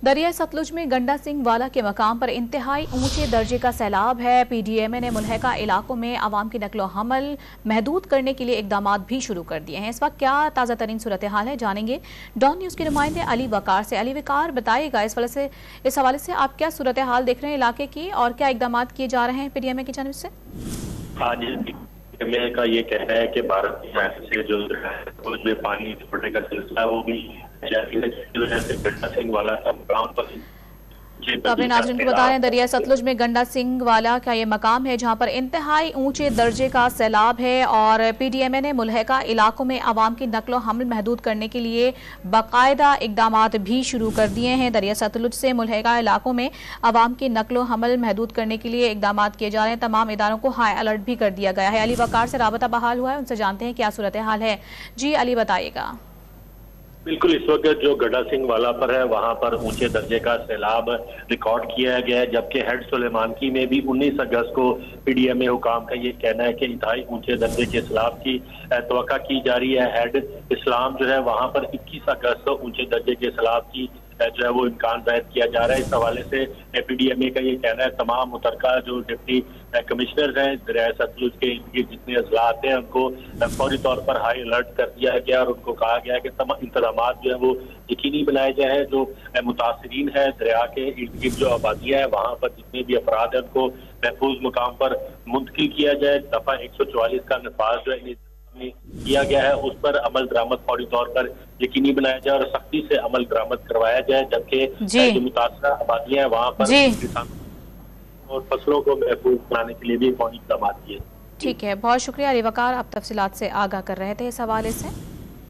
दरियाई सतलुज में गंडा सिंह वाला के मकाम पर इंतहाई ऊंचे दर्जे का सैलाब है। पीडीएमए ने मुल्हका इलाकों में आवाम की नकलो हमल महदूद करने के लिए इकदाम भी शुरू कर दिए हैं। इस वक्त क्या ताज़ा तरीन सूरत हाल है, जानेंगे डॉन न्यूज़ के नुमाइंदे अली वकार से। अली वकार, बताइएगा इस हवाले से आप क्या सूरत हाल देख रहे हैं इलाके की और क्या इकदाम किए जा रहे हैं पीडीएमए की जानिब से? का ये कहना है कि भारत से जो है पानी छोड़ने का सिलसिला वो भी गंडा सिंह वाला का मकाम पर तो अपने नाज़रीन को बता रहे हैं दरिया सतलुज में गंडा सिंह वाला का ये मकाम है जहां पर इंतहाई ऊंचे दर्जे का सैलाब है और पीडीएमए ने मुल्हका इलाकों में आवाम की नकलो हमल महदूद करने के लिए बाकायदा इकदाम भी शुरू कर दिए हैं। दरिया सतलुज से मुल्हका इलाकों में आवाम की नकलो हमल महदूद करने के लिए इकदाम किए जा रहे हैं। तमाम इदारों को हाई अलर्ट भी कर दिया गया है। अली वकार से राबता बहाल हुआ है, उनसे जानते हैं क्या सूरत हाल है। जी अली, बताइएगा। बिल्कुल, इस वक्त जो गंडा सिंह वाला पर है वहां पर ऊंचे दर्जे का सैलाब रिकॉर्ड किया गया है, जबकि हेड सुलेमानकी में भी 19 अगस्त को पीडीएमए हुकाम का ये कहना है कि इंतहाई ऊंचे दर्जे के सैलाब की तवक्का की जा रही है। हेड इस्लाम जो है वहां पर 21 अगस्त को ऊंचे दर्जे के सैलाब की जो है वो इम्कान जाहिर किया जा रहा है। इस हवाले से पीडीएमए का ये कहना है तमाम मुतलका जो डिप्टी कमिश्नर हैं दरिया सतलुज के जितने अजला आते हैं उनको फौरी तौर पर हाई अलर्ट कर दिया गया और उनको कहा गया कि तमाम इंतजाम जो है वो यकीनी बनाए जाए। जो मुतासरीन है दरिया के इर्द गिर्द जो आबादियां है वहां पर जितने भी अफराद है उनको महफूज मुकाम पर मुंतकिल किया जाए। दफा 144 का नफाज जो है में किया गया है उस पर अमल दरामद फौरी तौर पर यकीनी बनाया जाए और सख्ती से अमल दरामद करवाया जाए, जबकि जो मुतासरा आबादियां हैं वहां पर किसानों और फसलों को महफूज बनाने के लिए भी फौरी इक़दाम किए। ठीक है, बहुत शुक्रिया अली वकार, आप तफसीलात से आगाह कर रहे थे इस हवाले से।